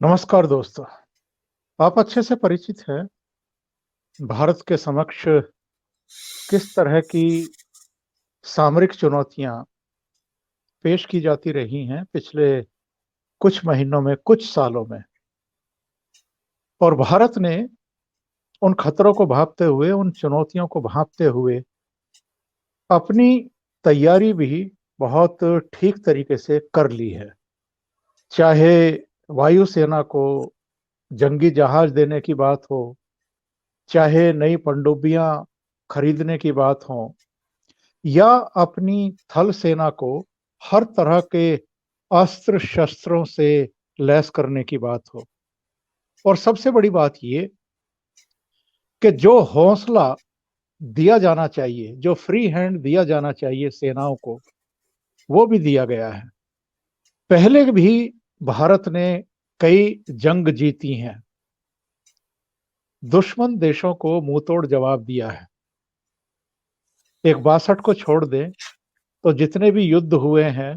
नमस्कार दोस्तों। आप अच्छे से परिचित हैं भारत के समक्ष किस तरह की सामरिक चुनौतियां पेश की जाती रही हैं पिछले कुछ महीनों में, कुछ सालों में। और भारत ने उन खतरों को भांपते हुए, उन चुनौतियों को भांपते हुए अपनी तैयारी भी बहुत ठीक तरीके से कर ली है। चाहे वायुसेना को जंगी जहाज देने की बात हो, चाहे नई पनडुब्बियां खरीदने की बात हो, या अपनी थल सेना को हर तरह के अस्त्र शस्त्रों से लैस करने की बात हो। और सबसे बड़ी बात ये कि जो हौसला दिया जाना चाहिए, जो फ्री हैंड दिया जाना चाहिए सेनाओं को, वो भी दिया गया है। पहले भी भारत ने कई जंग जीती हैं, दुश्मन देशों को मुंहतोड़ जवाब दिया है। एक 62 को छोड़ दें तो जितने भी युद्ध हुए हैं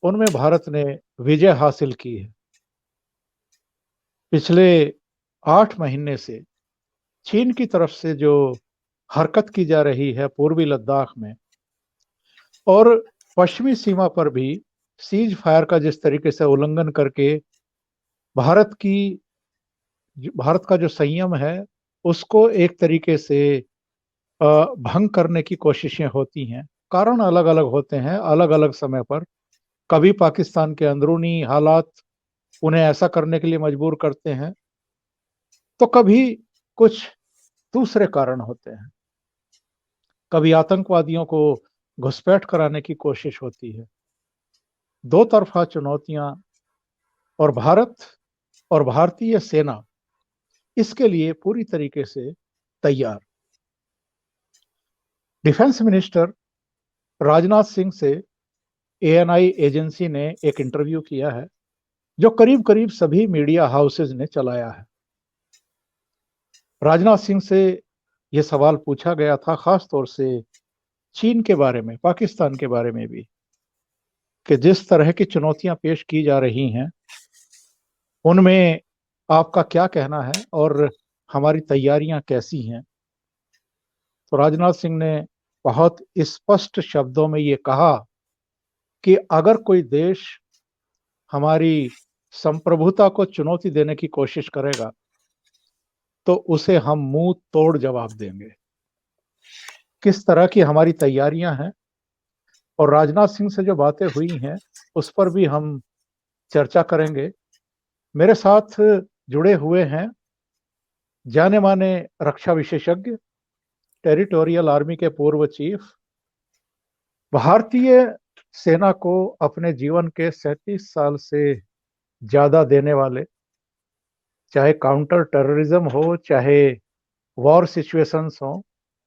उनमें भारत ने विजय हासिल की है। पिछले 8 महीने से चीन की तरफ से जो हरकत की जा रही है पूर्वी लद्दाख में, और पश्चिमी सीमा पर भी सीज फायर का जिस तरीके से उल्लंघन करके भारत की भारत का जो संयम है उसको एक तरीके से भंग करने की कोशिशें होती हैं। कारण अलग अलग होते हैं, अलग अलग समय पर। कभी पाकिस्तान के अंदरूनी हालात उन्हें ऐसा करने के लिए मजबूर करते हैं, तो कभी कुछ दूसरे कारण होते हैं। कभी आतंकवादियों को घुसपैठ कराने की कोशिश होती है। दो तरफा चुनौतियां, और भारत और भारतीय सेना इसके लिए पूरी तरीके से तैयार। डिफेंस मिनिस्टर राजनाथ सिंह से एएनआई एजेंसी ने एक इंटरव्यू किया है जो करीब करीब सभी मीडिया हाउसेज ने चलाया है। राजनाथ सिंह से यह सवाल पूछा गया था खास तौर से चीन के बारे में, पाकिस्तान के बारे में भी, कि जिस तरह की चुनौतियां पेश की जा रही हैं उनमें आपका क्या कहना है और हमारी तैयारियां कैसी हैं। तो राजनाथ सिंह ने बहुत स्पष्ट शब्दों में ये कहा कि अगर कोई देश हमारी संप्रभुता को चुनौती देने की कोशिश करेगा तो उसे हम मुंह तोड़ जवाब देंगे। किस तरह की हमारी तैयारियां हैं और राजनाथ सिंह से जो बातें हुई हैं उस पर भी हम चर्चा करेंगे। मेरे साथ जुड़े हुए हैं जाने माने रक्षा विशेषज्ञ, टेरिटोरियल आर्मी के पूर्व चीफ, भारतीय सेना को अपने जीवन के 37 साल से ज्यादा देने वाले, चाहे काउंटर टेररिज्म हो, चाहे वॉर सिचुएशंस हो,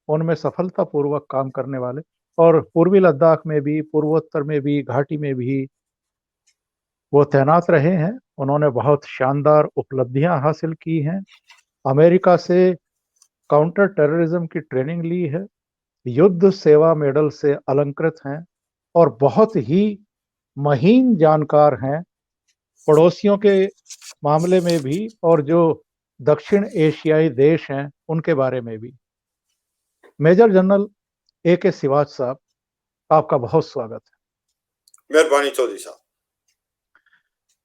उनमें सफलतापूर्वक काम करने वाले, और पूर्वी लद्दाख में भी, पूर्वोत्तर में भी, घाटी में भी वो तैनात रहे हैं। उन्होंने बहुत शानदार उपलब्धियां हासिल की हैं। अमेरिका से काउंटर टेररिज्म की ट्रेनिंग ली है, युद्ध सेवा मेडल से अलंकृत हैं, और बहुत ही महीन जानकार हैं पड़ोसियों के मामले में भी, और जो दक्षिण एशियाई देश हैं उनके बारे में भी। मेजर जनरल AK सिवाच साहब, आपका बहुत स्वागत है। मेहरबानी चौधरी साहब।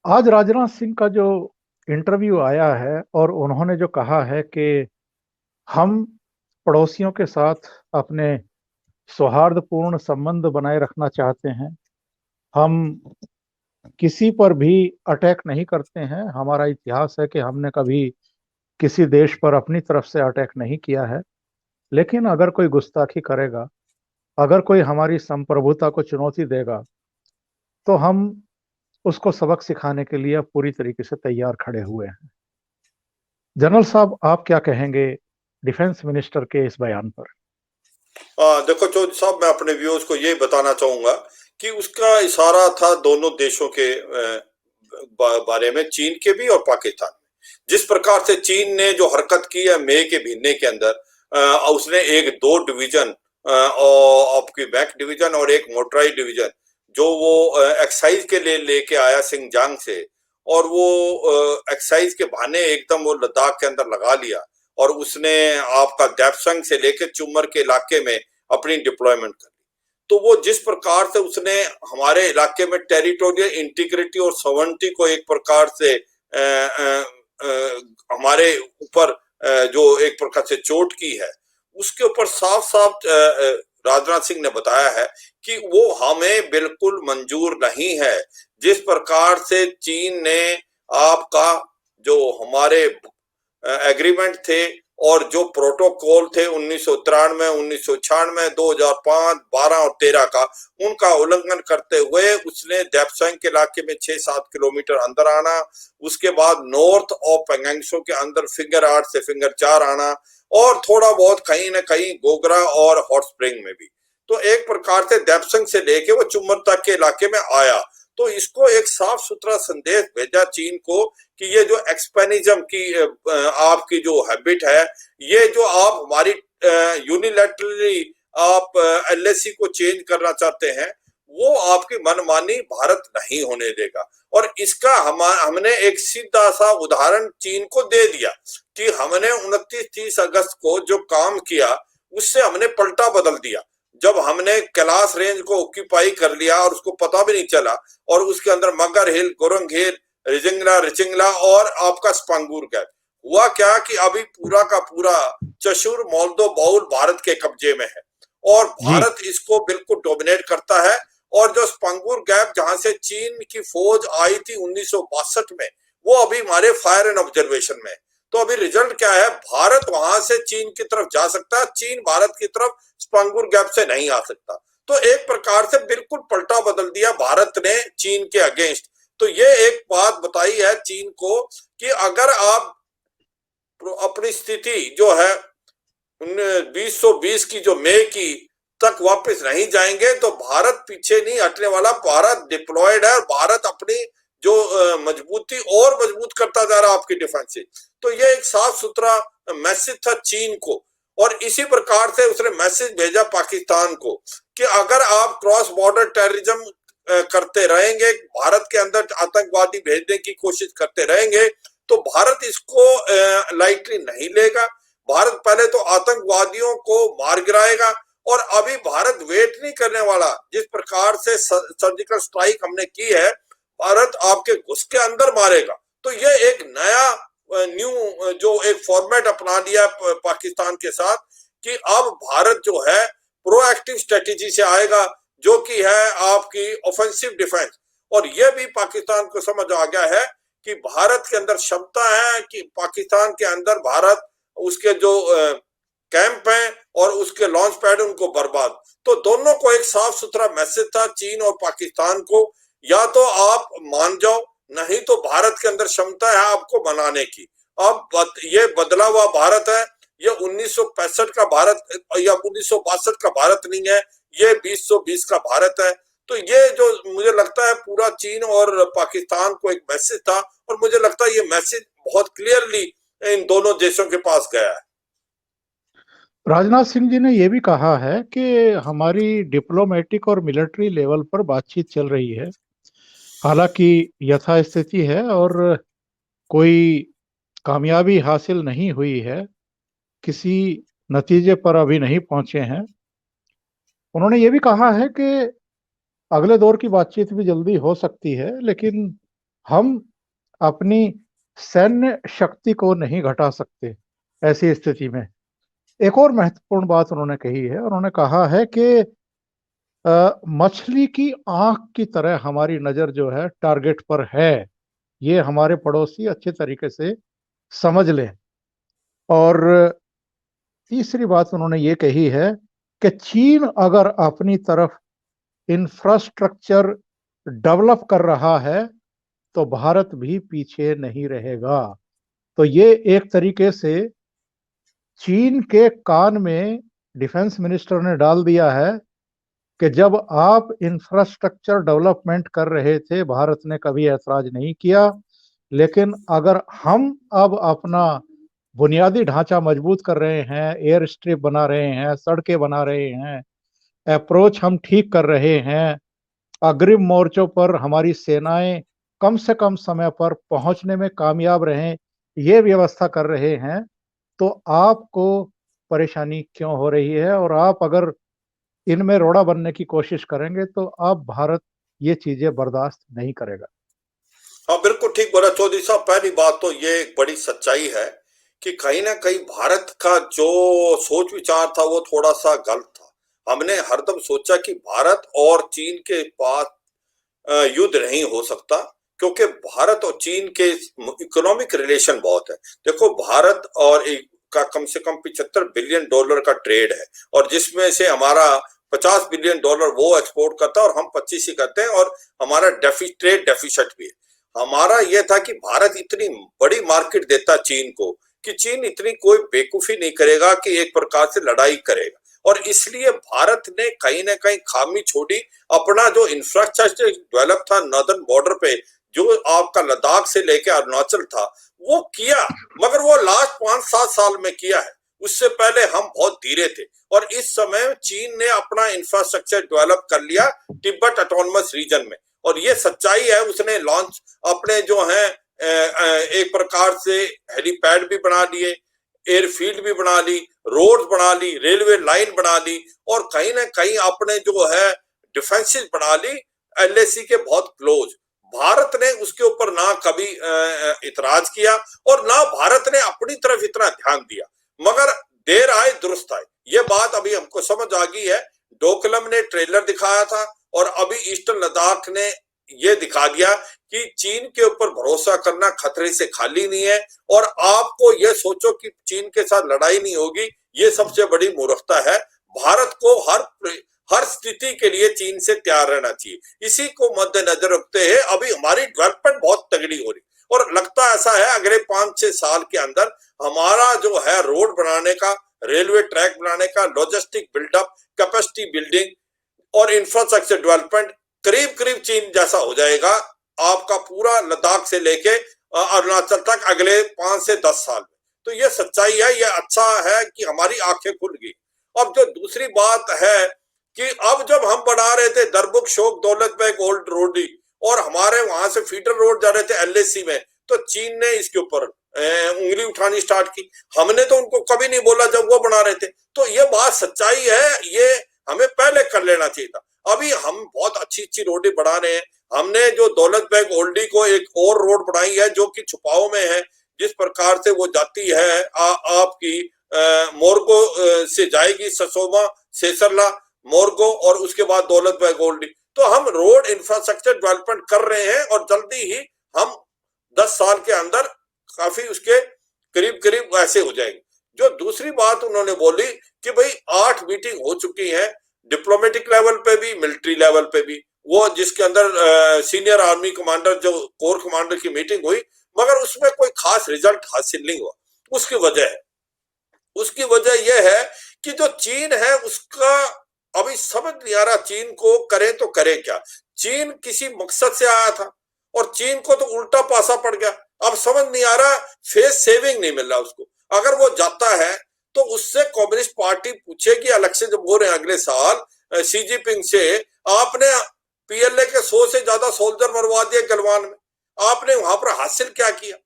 आज राजनाथ सिंह का जो इंटरव्यू आया है और उन्होंने जो कहा है कि हम पड़ोसियों के साथ अपने सौहार्दपूर्ण संबंध बनाए रखना चाहते हैं, हम किसी पर भी अटैक नहीं करते हैं। हमारा इतिहास है कि हमने कभी किसी देश पर अपनी तरफ से अटैक नहीं किया है, लेकिन अगर कोई गुस्ताखी करेगा, अगर कोई हमारी संप्रभुता को चुनौती देगा, तो हम उसको सबक सिखाने के लिए पूरी तरीके से तैयार खड़े हुए हैं। जनरल साहब, आप क्या कहेंगे डिफेंस मिनिस्टर के इस बयान पर? देखो चौधरी साहब, मैं अपने व्यूअर्स को ये बताना चाहूंगा कि उसका इशारा था दोनों देशों के बारे में, चीन के भी और पाकिस्तान में। जिस प्रकार से चीन ने जो हरकत की है मई के महीने के अंदर, उसने एक 2 डिवीजन और आपकी बैक डिवीजन और एक मोटराइज डिवीजन जो वो एक्साइज के लिए लेके आया सिंगजांग से, और वो एक्सरसाइज के बहाने एकदम वो लद्दाख के अंदर लगा लिया और उसने आपका देपसंग से लेकर चुमर के इलाके में अपनी डिप्लॉयमेंट कर ली। तो वो जिस प्रकार से उसने हमारे इलाके में टेरिटोरियल इंटीग्रिटी और सॉवरेनिटी को एक प्रकार से हमारे ऊपर जो एक प्रकार से चोट की है, उसके ऊपर साफ साफ राजनाथ सिंह ने बताया है कि वो हमें बिल्कुल मंजूर नहीं है। जिस प्रकार से चीन ने आपका जो हमारे एग्रीमेंट थे और जो प्रोटोकॉल थे 1993, 1996, 2005, 12 और 13 का, उनका उल्लंघन करते हुए उसने देपसंग के इलाके में 6-7 किलोमीटर अंदर आना, उसके बाद नॉर्थ ऑफ पेंगेंगसो के अंदर फिंगर 8 से फिंगर 4 आना और थोड़ा बहुत कहीं ना कहीं गोगरा और हॉट स्प्रिंग में भी। तो एक प्रकार से देपसंग से लेके वो चुमर तक के इलाके में आया। तो इसको एक साफ सुथरा संदेश भेजा चीन को कि ये जो एक्सपेनिज्म की आपकी जो हैबिट है, ये जो आप हमारी यूनिलैटरली आप एलएसी को चेंज करना चाहते हैं, वो आपकी मनमानी भारत नहीं होने देगा। और इसका हमने एक सीधा सा उदाहरण चीन को दे दिया कि हमने 29-30 अगस्त को जो काम किया उससे हमने पलटा बदल दिया। जब हमने कैलाश रेंज को ऑक्यूपाई कर लिया और उसको पता भी नहीं चला, और उसके अंदर मगर हिल, गोरंग हिल, रिचिंगला और आपका स्पांगुर गैप, हुआ क्या कि अभी पूरा का पूरा चशुर मोल्दो बाउल भारत के कब्जे में है और भारत इसको बिल्कुल डोमिनेट करता है। और जो स्पांगुर गैप जहां से चीन की फौज आई थी 1962 में, वो अभी हमारे फायर एंड ऑब्जर्वेशन में। तो अभी रिजल्ट क्या है, भारत वहां से चीन की तरफ जा सकता है, चीन भारत की तरफ स्पांगुर गैप से नहीं आ सकता। तो एक प्रकार से बिल्कुल पलटा बदल दिया भारत ने चीन के अगेंस्ट। तो ये एक बात बताई है चीन को कि अगर आप अपनी स्थिति जो है 2020 की जो मई की तक वापस नहीं जाएंगे तो भारत पीछे नहीं हटने वाला। भारत डिप्लॉयड है, भारत अपनी जो मजबूती और मजबूत करता जा रहा है आपकी डिफेंस से। तो ये एक साफ सुथरा मैसेज था चीन को, और इसी प्रकार से उसने मैसेज भेजा पाकिस्तान को कि अगर आप क्रॉस बॉर्डर टेररिज्म करते रहेंगे, भारत के अंदर आतंकवादी भेजने की कोशिश करते रहेंगे, तो भारत इसको लाइटली नहीं लेगा। भारत पहले तो आतंकवादियों को मार गिराएगा, और अभी भारत वेट नहीं करने वाला। जिस प्रकार से सर्जिकल स्ट्राइक हमने की है, भारत आपके घुस के अंदर मारेगा। तो ये एक नया न्यू जो एक फॉर्मेट अपना लिया पाकिस्तान के साथ कि अब भारत जो है प्रोएक्टिव स्ट्रेटेजी से आएगा, जो कि है आपकी ऑफेंसिव डिफेंस। और ये भी पाकिस्तान को समझ आ गया है कि भारत के अंदर क्षमता है कि पाकिस्तान के अंदर भारत उसके जो कैंप हैं और उसके लॉन्च पैड उनको बर्बाद। तो दोनों को एक साफ सुथरा मैसेज था चीन और पाकिस्तान को, या तो आप मान जाओ, नहीं तो भारत के अंदर क्षमता है आपको बनाने की। अब ये बदला हुआ भारत है, ये 1965 का भारत या 1962 का भारत नहीं है, ये 2020 का भारत है। तो ये जो मुझे लगता है पूरा चीन और पाकिस्तान को एक मैसेज था, और मुझे लगता है ये मैसेज बहुत क्लियरली इन दोनों देशों के पास गया है। राजनाथ सिंह जी ने यह भी कहा है कि हमारी डिप्लोमेटिक और मिलिट्री लेवल पर बातचीत चल रही है, हालांकि यथास्थिति है और कोई कामयाबी हासिल नहीं हुई है, किसी नतीजे पर अभी नहीं पहुंचे हैं। उन्होंने ये भी कहा है कि अगले दौर की बातचीत भी जल्दी हो सकती है, लेकिन हम अपनी सैन्य शक्ति को नहीं घटा सकते ऐसी स्थिति में। एक और महत्वपूर्ण बात उन्होंने कही है, उन्होंने कहा है कि मछली की आंख की तरह हमारी नजर जो है टारगेट पर है, ये हमारे पड़ोसी अच्छे तरीके से समझ लें। और तीसरी बात उन्होंने ये कही है कि चीन अगर अपनी तरफ इंफ्रास्ट्रक्चर डेवलप कर रहा है तो भारत भी पीछे नहीं रहेगा। तो ये एक तरीके से चीन के कान में डिफेंस मिनिस्टर ने डाल दिया है कि जब आप इंफ्रास्ट्रक्चर डेवलपमेंट कर रहे थे, भारत ने कभी ऐतराज नहीं किया, लेकिन अगर हम अब अपना बुनियादी ढांचा मजबूत कर रहे हैं, एयर स्ट्रिप बना रहे हैं, सड़कें बना रहे हैं, अप्रोच हम ठीक कर रहे हैं, अग्रिम मोर्चों पर हमारी सेनाएं कम से कम समय पर पहुंचने में कामयाब रहें, ये व्यवस्था कर रहे हैं, तो आपको परेशानी क्यों हो रही है? और आप अगर इनमें रोड़ा बनने की कोशिश करेंगे तो अब भारत ये चीजें बर्दाश्त नहीं करेगा। हाँ, बिल्कुल ठीक बोला चौधरी साहब। पहली बात तो ये एक बड़ी सच्चाई है कि कहीं ना कहीं भारत का जो सोच विचार था वो थोड़ा सा गलत था। हमने हरदम सोचा कि भारत और चीन के पास युद्ध नहीं हो सकता, क्योंकि भारत और चीन के इकोनॉमिक रिलेशन बहुत है। देखो, भारत और एक का कम से कम $75 बिलियन का ट्रेड है, और जिसमें से हमारा $50 बिलियन वो एक्सपोर्ट करता है और हम 25 ही करते हैं, और हमारा ट्रेड डेफिसिट भी है। हमारा यह था कि भारत इतनी बड़ी मार्केट देता चीन को कि चीन इतनी कोई बेवकूफी नहीं करेगा कि एक प्रकार से लड़ाई करेगा, और इसलिए भारत ने कहीं ना कहीं खामी छोड़ी। अपना जो इंफ्रास्ट्रक्चर डेवलप था नॉर्दर्न बॉर्डर पे, जो आपका लद्दाख से लेके अरुणाचल था, वो किया, मगर वो लास्ट 5-7 साल में किया है। उससे पहले हम बहुत धीरे थे, और इस समय चीन ने अपना इंफ्रास्ट्रक्चर डेवलप कर लिया तिब्बत ऑटोनमस रीजन में, और ये सच्चाई है। उसने लॉन्च अपने जो है एक प्रकार से हेलीपैड भी बना लिए, एयरफील्ड भी बना ली, रोड बना ली, रेलवे लाइन बना ली, और कहीं ना कहीं अपने जो है डिफेंसेस बना ली एलएसी के बहुत क्लोज। भारत ने उसके ऊपर ना कभी इतराज किया, और ना भारत ने अपनी तरफ इतना ध्यान दिया। मगर देर आए दुरुस्त आए, ये बात अभी हमको समझ आ गई है। डोकलम ने ट्रेलर दिखाया था, और अभी ईस्टर्न लद्दाख ने ये दिखा दिया कि चीन के ऊपर भरोसा करना खतरे से खाली नहीं है, और आपको ये सोचो कि चीन के साथ लड़ाई नहीं होगी, ये सबसे बड़ी मूर्खता है। भारत को हर स्थिति के लिए चीन से तैयार रहना चाहिए। इसी को मद्देनजर रखते हुए अभी हमारी डेवलपमेंट बहुत तगड़ी हो रही, और लगता ऐसा है अगले 5-6 साल के अंदर हमारा जो है रोड बनाने का, रेलवे ट्रैक बनाने का, लॉजिस्टिक बिल्डअप, कैपेसिटी बिल्डिंग और इंफ्रास्ट्रक्चर डेवलपमेंट करीब करीब चीन जैसा हो जाएगा। आपका पूरा लद्दाख से लेके अरुणाचल तक अगले 5 से 10 साल में। तो ये सच्चाई है, ये अच्छा है कि हमारी आंखें खुल गई। अब जो दूसरी बात है कि अब जब हम बना रहे थे दरबुक शोक दौलत बेग ओल्ड रोडी, और हमारे वहां से फीडर रोड जा रहे थे एलएसी में, तो चीन ने इसके ऊपर उंगली उठानी स्टार्ट की। हमने तो उनको कभी नहीं बोला जब वो बना रहे थे। तो ये बात सच्चाई है, ये हमें पहले कर लेना चाहिए था। अभी हम बहुत अच्छी अच्छी रोडें बना रहे हैं। हमने जो दौलत बेग ओल्डी को एक और रोड बनाई है जो कि छुपाओ में है, जिस प्रकार से वो जाती है आपकी मोरगो से जाएगी ससोमा, सेसरला, मोरगो, और उसके बाद दौलत बेग ओल्डी। तो हम रोड इंफ्रास्ट्रक्चर डेवलपमेंट कर रहे हैं, और जल्दी ही हम 10 साल के अंदर काफी उसके करीब करीब ऐसे हो जाएंगे। जो दूसरी बात उन्होंने बोली कि भाई 8 मीटिंग हो चुकी है, डिप्लोमेटिक लेवल पे भी, मिलिट्री लेवल पे भी, वो जिसके अंदर सीनियर आर्मी कमांडर जो कोर कमांडर की मीटिंग हुई, मगर उसमें कोई खास रिजल्ट हासिल नहीं हुआ। उसकी वजह यह है कि जो चीन है उसका अभी समझ नहीं आ रहा चीन को करे तो करे क्या। चीन किसी मकसद से आया था, और चीन को तो उल्टा पासा पड़ गया। अब समझ नहीं आ रहा, फेस सेविंग नहीं मिल रहा उसको। अगर वो जाता है तो उससे कम्युनिस्ट पार्टी पूछेगी इलेक्शन जब हो रहे हैं अगले साल शी जिनपिंग से, आपने पीएलए के 100 से ज्यादा सोल्जर मरवा दिए गलवान में, आपने वहां पर हासिल क्या किया?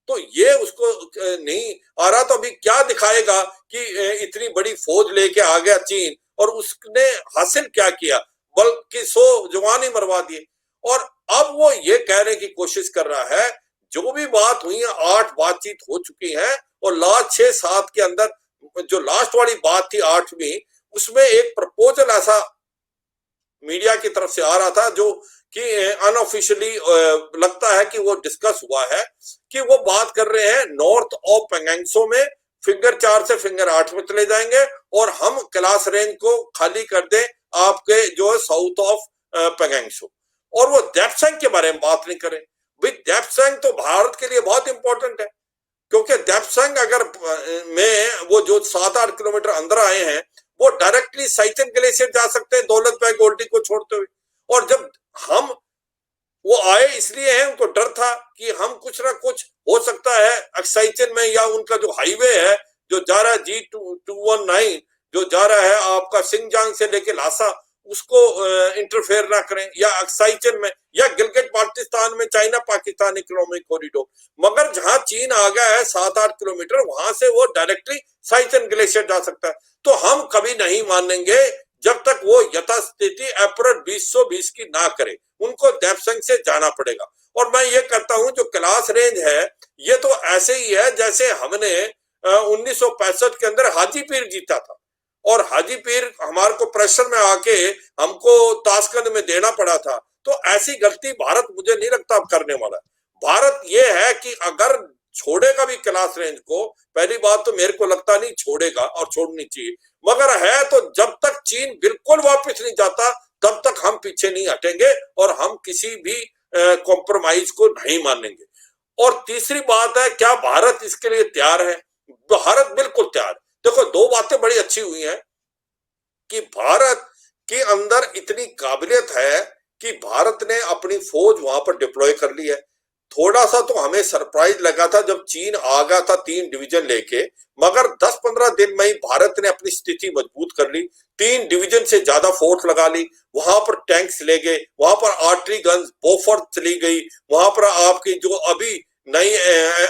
तो ये उसको नहीं आ रहा। तो अभी क्या दिखाएगा कि इतनी बड़ी फौज लेके आ गया चीन, और उसने हासिल क्या किया? बल्कि 100 जवान ही मरवा दिए। और अब वो ये कहने की कोशिश कर रहा है, जो भी बात हुई है 8 बातचीत हो चुकी है, और लास्ट 6-7 के अंदर जो लास्ट वाली बात थी 8वीं, उसमें एक प्रपोजल ऐसा मीडिया की तरफ से आ रहा था जो कि अनऑफिशियली लगता है कि वो डिस्कस हुआ है, कि वो बात कर रहे हैं नॉर्थ ऑफ पेंगेंगसो में फिंगर 4 से फिंगर 8 में चले जाएंगे, और हम क्लास रेंज को खाली कर दें आपके जो है साउथ ऑफ पेंगेंगसो। और वो डेप्सेंग के बारे में बात नहीं करें। भाई डेप्सेंग तो भारत के लिए बहुत इंपॉर्टेंट है, क्योंकि डेप्सेंग अगर में वो जो 7-8 किलोमीटर अंदर आए हैं, वो डायरेक्टली साइचन ग्लेशियर जा सकते हैं दौलत बेग ओल्डी को छोड़ते हुए। और जब हम वो आए इसलिए हैं, उनको डर था कि हम कुछ ना कुछ हो सकता है एक्साइचन में, या उनका जो हाईवे है जो जा रहा है G219 जो जा रहा है आपका सिंगजांग से लेके लासा, उसको इंटरफेयर ना करें, या अक्साइचन में, या गिलगित बाल्टिस्तान में चाइना पाकिस्तान इकोनॉमिक कॉरिडोर। मगर जहां चीन आ गया है 7-8 किलोमीटर, वहां से वो डायरेक्टली साइचन ग्लेशियर जा सकता है। तो हम कभी नहीं मानेंगे जब तक वो यथास्थिति अप्रैल 2020 की ना करे। उनको देपसंग से जाना पड़ेगा। और मैं ये कहता हूं जो क्लास रेंज है, ये तो ऐसे ही है जैसे हमने 1965 के अंदर हाजी पीर जीता था, और हाजी पीर हमारे को प्रेशर में आके हमको ताशकंद में देना पड़ा था। तो ऐसी गलती भारत मुझे नहीं लगता अब करने वाला है। भारत ये है कि अगर छोड़ेगा भी क्लास रेंज को, पहली बात तो मेरे को लगता नहीं छोड़ेगा, और छोड़नी चाहिए, मगर है तो जब तक चीन बिल्कुल वापस नहीं जाता तब तक हम पीछे नहीं हटेंगे, और हम किसी भी कॉम्प्रोमाइज को नहीं मानेंगे। और तीसरी बात है, क्या भारत इसके लिए तैयार है? भारत बिल्कुल तैयार। देखो, दो बातें बड़ी अच्छी हुई हैं कि भारत के अंदर इतनी काबिलियत है कि भारत ने अपनी फौज वहां पर डिप्लॉय कर ली है। थोड़ा सा तो हमें सरप्राइज लगा था जब चीन आ गया था 3 डिवीजन लेके, मगर 10-15 दिन में ही भारत ने अपनी स्थिति मजबूत कर ली। 3 डिवीजन से ज्यादा फोर्स लगा ली, वहां पर टैंक्स ले गए, वहां पर आर्टरी गन्स बोफोर्स चली गई, वहां पर आपकी जो अभी नई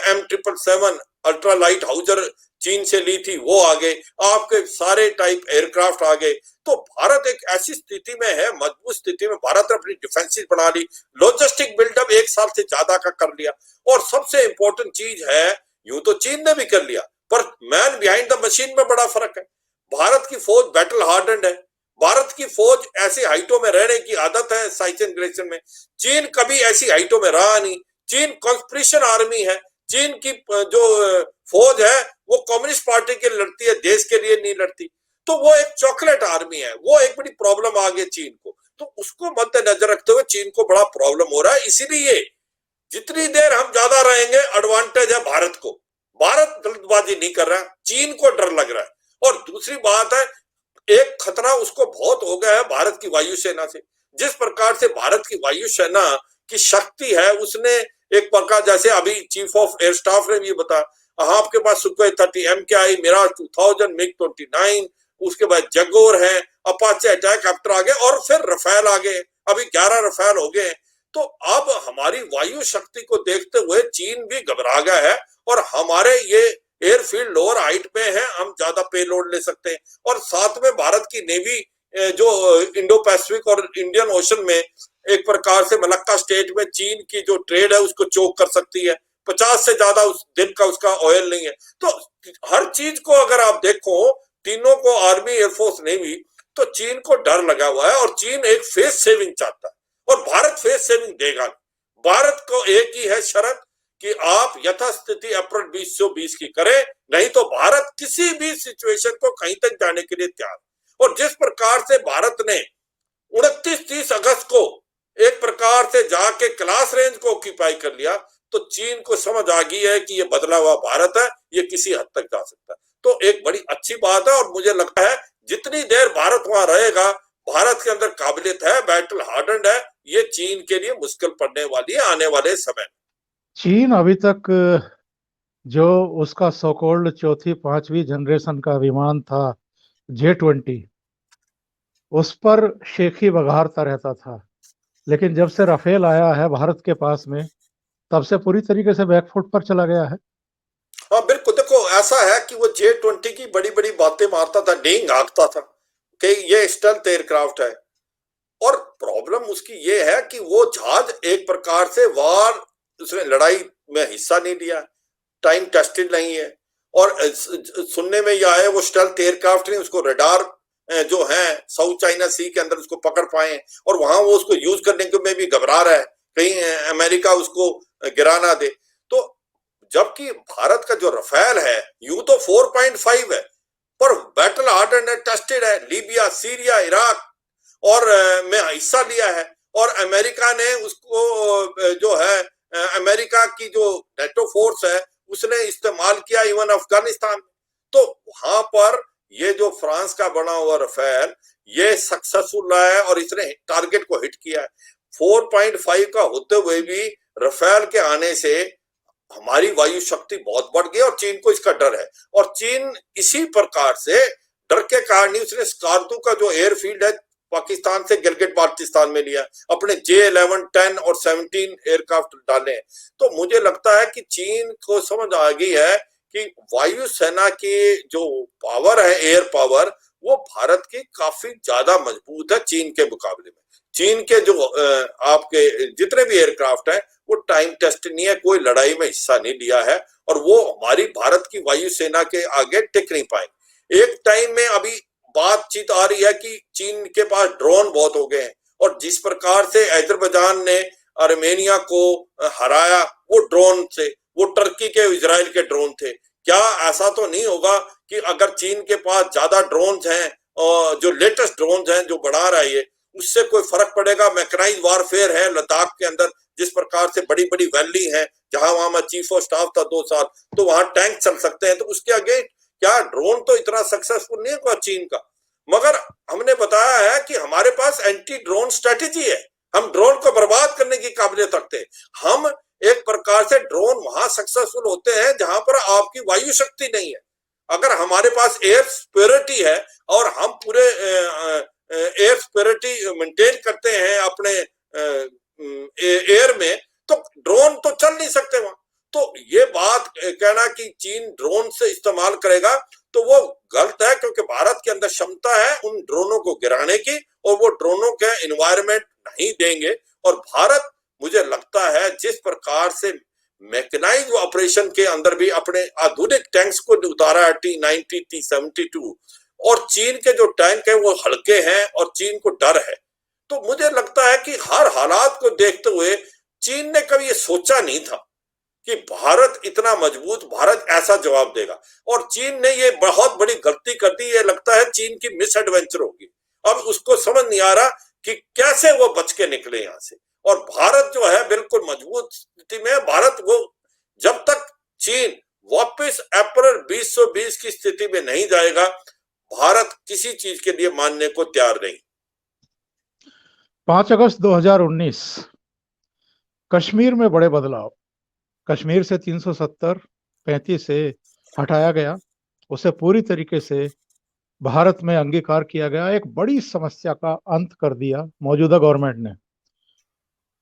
M777 अल्ट्रा लाइट हाउजर चीन से ली थी वो आ गए, आपके सारे टाइप एयरक्राफ्ट आ गए। तो भारत एक ऐसी स्थिति में है, मजबूत स्थिति में, भारत ने अपनी डिफेंसिस बना ली, लॉजिस्टिक बिल्डअप 1 साल से ज्यादा का कर लिया। और सबसे इंपॉर्टेंट चीज है, यूं तो चीन ने भी कर लिया, पर मैन बिहाइंड द मशीन में बड़ा फर्क है। भारत की फौज बैटल हार्डेंड है, भारत की फौज ऐसी हाइटों में रहने की आदत है साइचन ग्लेशियर में। चीन कभी ऐसी हाइटों में रहा नहीं। चीन कॉन्स्पिरेशन आर्मी है। चीन की जो फौज है वो कम्युनिस्ट पार्टी के लिए लड़ती है, देश के लिए नहीं लड़ती। तो वो एक चॉकलेट आर्मी है, वो एक बड़ी प्रॉब्लम आ गई चीन को। तो उसको मद्देनजर रखते हुए चीन को बड़ा प्रॉब्लम हो रहा है। इसीलिए जितनी देर हम ज्यादा रहेंगे एडवांटेज है भारत को। भारत जल्दबाजी नहीं कर रहा है, चीन को डर लग रहा है। और दूसरी बात है, एक खतरा उसको बहुत हो गया है भारत की वायुसेना से। जिस प्रकार से भारत की वायुसेना की शक्ति है, उसने एक प्रकार, जैसे अभी चीफ ऑफ एयर स्टाफ ने भी बताया, आपके पास सुखोई 30 MKI, मिराज 2000, MiG-29, उसके बाद जगोर है, अपाचे अटैक हेप्टर आ गए, और फिर रफेल आ गए, अभी 11 रफेल हो गए। तो अब हमारी वायु शक्ति को देखते हुए चीन भी घबरा गया है, और हमारे ये एयरफील्ड लोअर हाइट पे है, हम ज्यादा पेलोड ले सकते हैं। और साथ में भारत की नेवी जो इंडो पैसिफिक और इंडियन ओशन में एक प्रकार से मलक्का स्टेट में चीन की जो ट्रेड है उसको चोक कर सकती है। 50 से ज्यादा उस दिन का उसका ऑयल नहीं है। तो हर चीज को अगर आप देखो, तीनों को, आर्मी, एयरफोर्स, नेवी, तो चीन को डर लगा हुआ है, और चीन एक फेस सेविंग चाहता है, और भारत फेस सेविंग देगा। भारत को एक ही है शर्त कि आप यथास्थिति अप्रैल 2020 की करें, नहीं तो भारत किसी भी सिचुएशन को कहीं तक जाने के लिए तैयार। और जिस प्रकार से भारत ने 29-30 अगस्त को एक प्रकार से जाके क्लास रेंज को ऑक्यूपाई कर लिया, तो चीन को समझ आ गई है कि ये बदला हुआ भारत है, ये किसी हद तक जा सकता है। तो एक बड़ी अच्छी बात है, और मुझे लगता है जितनी देर भारत वहां रहेगा, भारत के अंदर काबिलियत है, बैटल हार्डेंड है, ये चीन के लिए मुश्किल पड़ने वाली है आने वाले समय। चीन अभी तक जो उसका सो कॉल्ड चौथी 5वीं जनरेशन का विमान था J-20, उस पर शेखी बघारता रहता था। लेकिन जब से राफेल आया है भारत के पास में, तब से पूरी तरीके से बैकफुट पर चला गया है। हाँ बिल्कुल, देखो ऐसा है कि वो J-20 की बड़ी बड़ी बातें मारता था, डेंग हाँकता था कि ये स्टेल्थ एयरक्राफ्ट है। और प्रॉब्लम उसकी ये है कि वो जहाज एक प्रकार से वार, उसने लड़ाई में हिस्सा नहीं लिया, टाइम टेस्टेड नहीं है। और सुनने में यह आया वो स्टेल्थ एयरक्राफ्ट ने उसको रडार जो है साउथ चाइना सी के अंदर उसको पकड़ पाए, और वहां वो उसको यूज करने के में भी घबरा रहा है, कहीं अमेरिका उसको गिरा ना दे। तो जबकि भारत का जो रफेल है यूं तो 4.5 है, पर बैटल हार्डेंड है, टेस्टेड है, लीबिया, सीरिया, इराक और में हिस्सा लिया है। और अमेरिका ने उसको जो है, अमेरिका की जो नेटो फोर्स है उसने इस्तेमाल किया इवन अफगानिस्तान। तो वहां पर ये जो फ्रांस का बना हुआ रफेल, ये सक्सेसफुल रहा है, और इसने टारगेट को हिट किया है। 4.5 का होते हुए भी रफेल के आने से हमारी वायु शक्ति बहुत बढ़ गई, और चीन को इसका डर है। और चीन इसी प्रकार से डर के कारण ही उसने स्कार्दू का जो एयरफील्ड है पाकिस्तान से गिलगित बाल्टिस्तान में लिया, अपने J-11, 10 और 17 एयरक्राफ्ट डाले हैं। तो मुझे लगता है कि चीन को समझ आ गई है कि वायुसेना की जो पावर है, एयर पावर, वो भारत की काफी ज्यादा मजबूत है चीन के मुकाबले में। चीन के जो आपके जितने भी एयरक्राफ्ट है वो टाइम टेस्ट नहीं है, कोई लड़ाई में हिस्सा नहीं लिया है, और वो हमारी भारत की वायुसेना के आगे टिक नहीं पाएंगे। एक टाइम में अभी बातचीत आ रही है कि चीन के पास ड्रोन बहुत हो गए हैं, और जिस प्रकार से अजरबैजान ने आर्मेनिया को हराया वो ड्रोन से, वो टर्की के इजराइल के ड्रोन थे। क्या ऐसा तो नहीं होगा कि अगर चीन के पास ज्यादा ड्रोन्स हैं और जो लेटेस्ट ड्रोन्स हैं जो बढ़ा रहा है ये, उससे कोई फर्क पड़ेगा? मैकेनाइज्ड वारफेयर है लद्दाख के अंदर, जिस प्रकार से बड़ी बड़ी वैली है, जहां वहां मैं चीफ ऑफ स्टाफ था 2 साल, तो वहां टैंक चल सकते हैं, तो उसके आगे क्या ड्रोन तो इतना सक्सेसफुल नहीं है चीन का। मगर हमने बताया है कि हमारे पास एंटी ड्रोन स्ट्रेटेजी है, हम ड्रोन को बर्बाद करने की काबिलियत रखते हैं। हम एक प्रकार से ड्रोन वहां सक्सेसफुल होते हैं जहां पर आपकी वायु शक्ति नहीं है। अगर हमारे पास एयर स्पेरिटी है और हम पूरे एयर स्पेरिटी मेंटेन करते हैं अपने एयर में, तो ड्रोन तो चल नहीं सकते वहां। तो ये बात कहना कि चीन ड्रोन से इस्तेमाल करेगा तो वो गलत है, क्योंकि भारत के अंदर क्षमता है उन ड्रोनों को गिराने की, और वो ड्रोनों के एनवायरनमेंट नहीं देंगे। और भारत, मुझे लगता है जिस प्रकार से मैकेनाइज्ड ऑपरेशन के अंदर भी अपने आधुनिक टैंक्स को उतारा है, T-90, T-72, और चीन के जो टैंक है वो हल्के हैं और चीन को डर है। तो मुझे लगता है कि हर हालात को देखते हुए चीन ने कभी ये सोचा नहीं था कि भारत इतना मजबूत, भारत ऐसा जवाब देगा, और चीन ने ये बहुत बड़ी गलती कर दी। ये लगता है चीन की मिस एडवेंचर होगी। अब उसको समझ नहीं आ रहा कि कैसे वो बच के निकले यहां से। और भारत जो है बिल्कुल मजबूत स्थिति में है। भारत वो जब तक चीन वापस अप्रैल 2020 की स्थिति में नहीं जाएगा, भारत किसी चीज के लिए मानने को तैयार नहीं। 5 अगस्त 2019 कश्मीर में बड़े बदलाव। कश्मीर से 370-35 से हटाया गया, उसे पूरी तरीके से भारत में अंगीकार किया गया। एक बड़ी समस्या का अंत कर दिया मौजूदा गवर्नमेंट ने,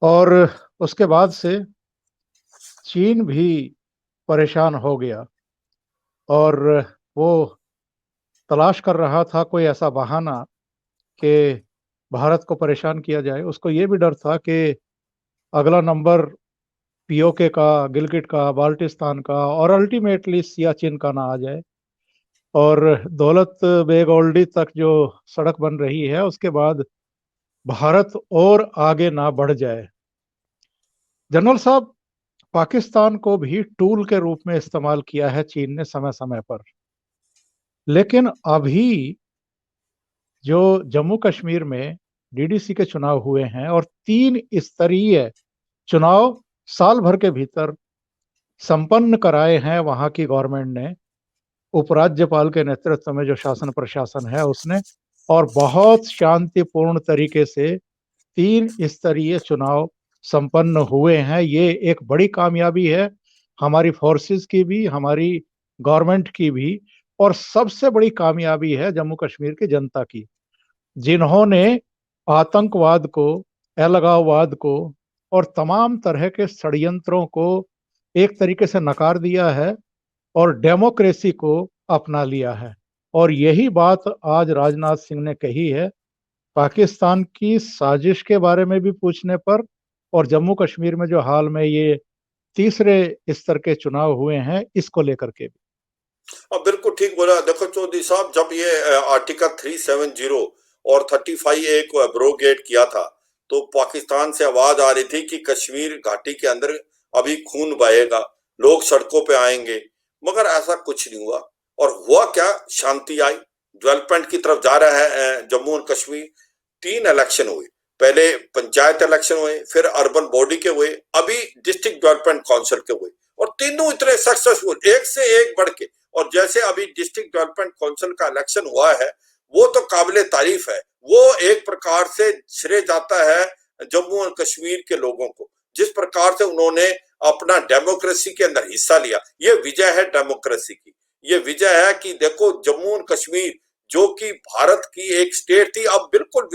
और उसके बाद से चीन भी परेशान हो गया और वो तलाश कर रहा था कोई ऐसा बहाना कि भारत को परेशान किया जाए। उसको ये भी डर था कि अगला नंबर पीओके का, गिलगिट का, बाल्टिस्तान का और अल्टीमेटली सियाचिन का ना आ जाए। और दौलत बेग ओल्डी तक जो सड़क बन रही है उसके बाद भारत और आगे ना बढ़ जाए। जनरल साहब, पाकिस्तान को भी टूल के रूप में इस्तेमाल किया है चीन ने समय समय पर, लेकिन अभी जो जम्मू कश्मीर में डीडीसी के चुनाव हुए हैं और 3 स्तरीय चुनाव साल भर के भीतर संपन्न कराए हैं वहां की गवर्नमेंट ने, उपराज्यपाल के नेतृत्व में जो शासन प्रशासन है उसने, और बहुत शांतिपूर्ण तरीके से 3 स्तरीय चुनाव संपन्न हुए हैं। ये एक बड़ी कामयाबी है हमारी फोर्सेस की भी, हमारी गवर्नमेंट की भी, और सबसे बड़ी कामयाबी है जम्मू कश्मीर की जनता की, जिन्होंने आतंकवाद को, अलगाववाद को और तमाम तरह के षड्यंत्रों को एक तरीके से नकार दिया है और डेमोक्रेसी को अपना लिया है। और यही बात आज राजनाथ सिंह ने कही है पाकिस्तान की साजिश के बारे में भी पूछने पर, और जम्मू कश्मीर में जो हाल में ये तीसरे स्तर के चुनाव हुए हैं इसको लेकर के भी। बिल्कुल ठीक बोला। देखो चौधरी साहब, जब ये आर्टिकल 370 और 35A को एब्रोगेट किया था, तो पाकिस्तान से आवाज आ रही थी कि कश्मीर घाटी के अंदर अभी खून बहेगा, लोग सड़कों पे आएंगे, मगर ऐसा कुछ नहीं हुआ। और हुआ क्या? शांति आई, डेवलपमेंट की तरफ जा रहा है जम्मू और कश्मीर। 3 इलेक्शन हुए, पहले पंचायत इलेक्शन हुए, फिर अर्बन बॉडी के हुए, अभी डिस्ट्रिक्ट डेवलपमेंट काउंसिल के हुए, और तीनों इतने सक्सेसफुल, एक से एक बढ़ के। और जैसे अभी डिस्ट्रिक्ट डेवलपमेंट काउंसिल का इलेक्शन हुआ है, वो तो काबिले तारीफ है। वो एक प्रकार से श्रेय जाता है जम्मू और कश्मीर के लोगों को, जिस प्रकार से उन्होंने अपना डेमोक्रेसी के अंदर हिस्सा लिया। ये विजय है डेमोक्रेसी की, ये विजय है कि देखो जम्मू और कश्मीर जो कि भारत की एक स्टेट थी, अब बिल्कुल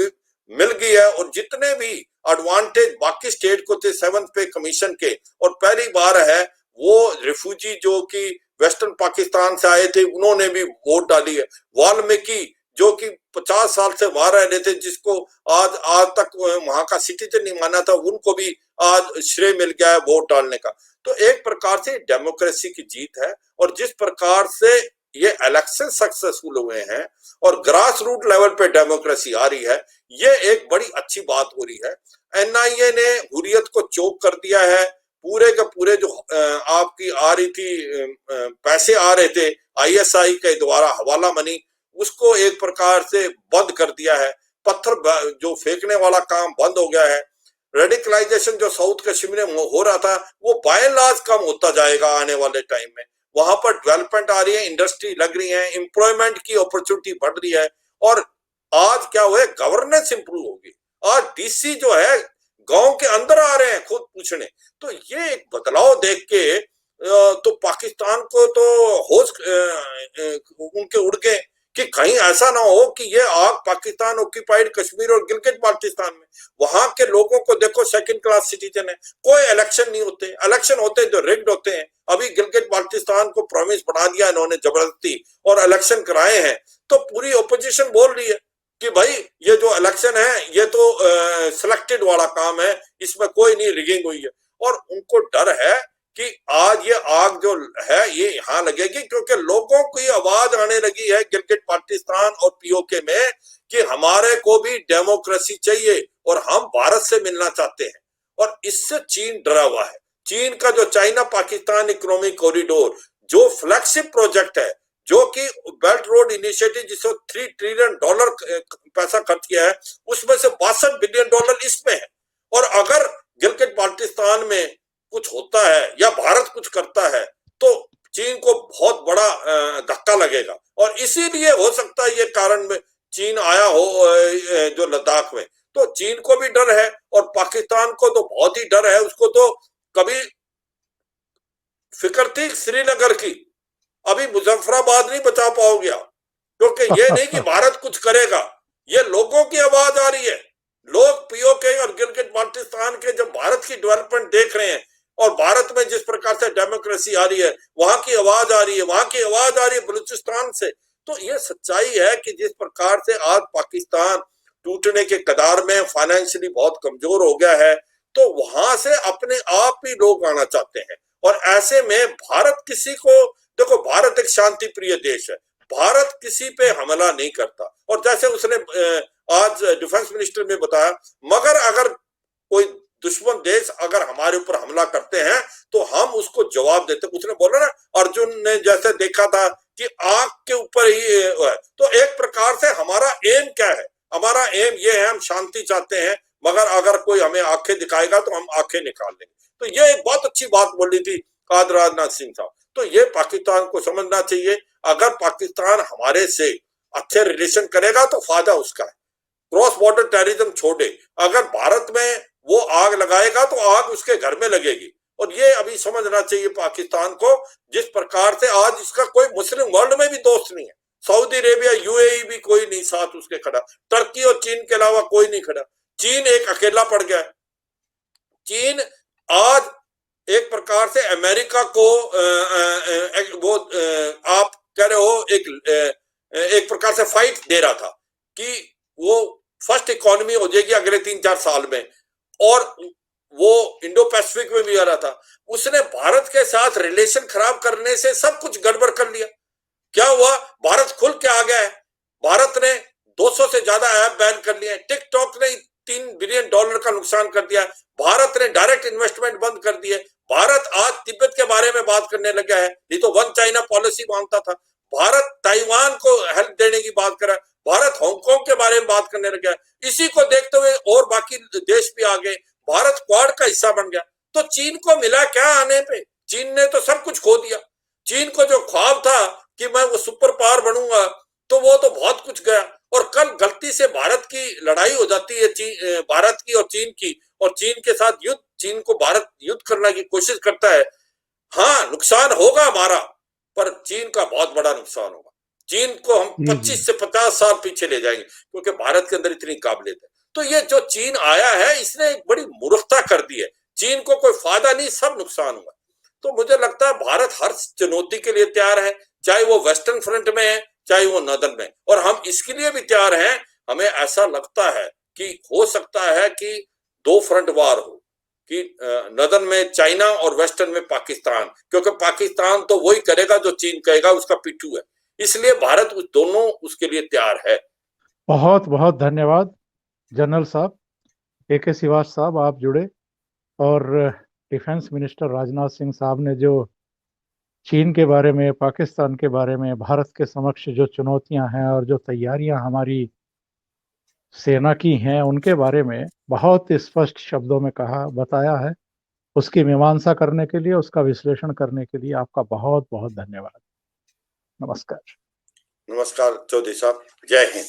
मिल गई है, और जितने भी एडवांटेज बाकी स्टेट को थे 7th पे कमीशन के, और पहली बार है वो रिफ्यूजी जो कि वेस्टर्न पाकिस्तान से आए थे उन्होंने भी वोट डाली है। वाल्मीकि जो कि 50 साल से वहां रह रहे थे, जिसको आज आज तक वहां का सिटीजन नहीं माना था, उनको भी आज श्रेय मिल गया है वोट डालने का। तो एक प्रकार से डेमोक्रेसी की जीत है, और जिस प्रकार से ये इलेक्शन सक्सेसफुल हुए हैं और ग्रास रूट लेवल पे डेमोक्रेसी आ रही है, ये एक बड़ी अच्छी बात हो रही है। एनआईए ने हुर्रियत को चोक कर दिया है, पूरे के पूरे जो आपकी आ रही थी पैसे आ रहे थे आईएसआई के द्वारा हवाला मनी, उसको एक प्रकार से बंद कर दिया है। पत्थर जो फेंकने वाला काम बंद हो गया है। रेडिकलाइजेशन जो साउथ कश्मीर में हो रहा था वो बाय एंड लार्ज कम होता जाएगा आने वाले टाइम में। वहां पर डेवलपमेंट आ रही है, इंडस्ट्री लग रही है, एम्प्लॉयमेंट की अपॉर्चुनिटी बढ़ रही है, और आज क्या हुआ है, गवर्नेंस इंप्रूव होगी। आज डीसी जो है गांव के अंदर आ रहे हैं खुद पूछने। तो ये एक बदलाव देख के तो पाकिस्तान को तो होश उनके उड़ गए कि कहीं ऐसा ना हो कि ये आग पाकिस्तान ऑक्यूपाइड कश्मीर और गिलगित बाल्टिस्तान में। वहां के लोगों को देखो सेकंड क्लास सिटीजन है, कोई इलेक्शन नहीं होते, इलेक्शन होते जो रिग्ड होते हैं। अभी गिलगित बाल्टिस्तान को प्रॉमिस बना दिया इन्होंने जबरदस्ती और इलेक्शन कराए हैं, तो पूरी ओपोजिशन बोल रही है कि भाई ये जो इलेक्शन है ये तो सिलेक्टेड वाला काम है, इसमें कोई नहीं रिगिंग हुई है। और उनको डर है कि आज ये आग जो है ये यहाँ लगेगी, क्योंकि लोगों की आवाज आने लगी है गिलगित बाल्टिस्तान और पीओके में कि हमारे को भी डेमोक्रेसी चाहिए और हम भारत से मिलना चाहते हैं। और इससे चीन डरा हुआ है। चीन का जो चाइना पाकिस्तान इकोनॉमिक कॉरिडोर जो फ्लैगशिप प्रोजेक्ट है, जो कि बेल्ट रोड इनिशिएटिव जिसको $3 ट्रिलियन पैसा खर्च किया है, उसमें से $62 बिलियन इसमें है। और अगर गिलगित बाल्टिस्तान में कुछ होता है या भारत कुछ करता है तो चीन को बहुत बड़ा धक्का लगेगा। और इसीलिए हो सकता है ये कारण में चीन आया हो जो लद्दाख में। तो चीन को भी डर है और पाकिस्तान को तो बहुत ही डर है। उसको तो कभी फिक्र थी श्रीनगर की, अभी मुजफ्फराबाद नहीं बचा पाओगे आप, क्योंकि ये नहीं कि भारत कुछ करेगा, ये लोगों की आवाज आ रही है। लोग पीओके और गिलगित बाल्टिस्तान के जब भारत की डेवलपमेंट देख रहे हैं और भारत में जिस प्रकार से डेमोक्रेसी आ रही है, वहां की आवाज आ रही है, वहां की आवाज आ रही है बलूचिस्तान से। तो ये सच्चाई है कि जिस प्रकार से आज पाकिस्तान टूटने के कगार में, फाइनेंशियली बहुत कमजोर हो गया है, तो वहां से अपने आप ही लोग आना चाहते हैं। और ऐसे में भारत किसी को, देखो भारत एक शांति प्रिय देश है, भारत किसी पे हमला नहीं करता। और जैसे उसने आज डिफेंस मिनिस्टर ने बताया, मगर अगर कोई दुश्मन देश अगर हमारे ऊपर हमला करते हैं तो हम उसको जवाब देते। उसने बोला ना, अर्जुन ने जैसे देखा था कि आग के ऊपर ही है। तो एक प्रकार से हमारा एम क्या है, हमारा एम ये है, हम शांति चाहते हैं, मगर अगर कोई हमें आंखें दिखाएगा तो हम आंखें निकाल देंगे। तो ये एक बहुत अच्छी बात बोली थी काद राजनाथ सिंह साहब। तो ये पाकिस्तान को समझना चाहिए, अगर पाकिस्तान हमारे से अच्छे रिलेशन करेगा तो फायदा उसका है, क्रॉस बॉर्डर टेररिज्म छोड़े। अगर भारत में वो आग लगाएगा तो आग उसके घर में लगेगी। और ये अभी समझना चाहिए पाकिस्तान को, जिस प्रकार से आज इसका कोई मुस्लिम वर्ल्ड में भी दोस्त नहीं है। सऊदी अरेबिया, यूएई भी कोई नहीं साथ उसके खड़ा, टर्की और चीन के अलावा कोई नहीं खड़ा। चीन एक अकेला पड़ गया है। चीन आज एक प्रकार से अमेरिका को वो आप कह रहे हो एक प्रकार से फाइट दे रहा था कि वो फर्स्ट इकोनॉमी हो जाएगी अगले 3-4 साल में, और वो इंडो पैसिफिक में भी आ रहा था। उसने भारत के साथ रिलेशन खराब करने से सब कुछ गड़बड़ कर लिया। क्या हुआ, भारत खुल के आ गया है। भारत ने 200 से ज्यादा ऐप बैन कर लिए। टिकटॉक ने $3 बिलियन का नुकसान कर दिया। भारत ने डायरेक्ट इन्वेस्टमेंट बंद कर दिए। भारत आज तिब्बत के बारे में बात करने लगा है, नहीं तो वन चाइना पॉलिसी मांगता था। भारत ताइवान को हेल्प देने की बात कर रहा है। भारत हांगकांग के बारे में बात करने लगा है। इसी को देखते हुए और बाकी देश भी आ गए, भारत क्वाड का हिस्सा बन गया। तो चीन को मिला क्या आने पे? चीन ने तो सब कुछ खो दिया। चीन को जो ख्वाब था कि मैं वो सुपर पावर बनूंगा, तो वो तो बहुत कुछ गया। और कल गलती से भारत की लड़ाई हो जाती है, भारत की और चीन की, और चीन के साथ युद्ध, चीन को भारत युद्ध करने की कोशिश करता है। हाँ, नुकसान होगा हमारा, पर चीन का बहुत बड़ा नुकसान होगा। चीन को हम 25 से 50 साल पीछे ले जाएंगे, क्योंकि भारत के अंदर इतनी काबिलियत है। तो ये जो चीन आया है इसने एक बड़ी मूर्खता कर दी है। चीन को कोई फायदा नहीं, सब नुकसान हुआ। तो मुझे लगता है भारत हर चुनौती के लिए तैयार है, चाहे वो वेस्टर्न फ्रंट में है चाहे वो नॉर्दर्न में, और हम इसके लिए भी तैयार हैं। हमें ऐसा लगता है कि हो सकता है कि 2 फ्रंट वार हो, कि नॉर्दर्न में चाइना और वेस्टर्न में पाकिस्तान, क्योंकि पाकिस्तान तो वही करेगा जो चीन कहेगा, उसका पिट्ठू है। इसलिए भारत उस दोनों उसके लिए तैयार है। बहुत बहुत धन्यवाद जनरल साहब। AK श्रीवास साहब आप जुड़े, और डिफेंस मिनिस्टर राजनाथ सिंह साहब ने जो चीन के बारे में, पाकिस्तान के बारे में, भारत के समक्ष जो चुनौतियां हैं और जो तैयारियां हमारी सेना की हैं उनके बारे में बहुत स्पष्ट शब्दों में बताया है। उसकी मीमांसा करने के लिए, उसका विश्लेषण करने के लिए आपका बहुत बहुत धन्यवाद। नमस्कार। नमस्कार चौधरी साहब, जय हिंद।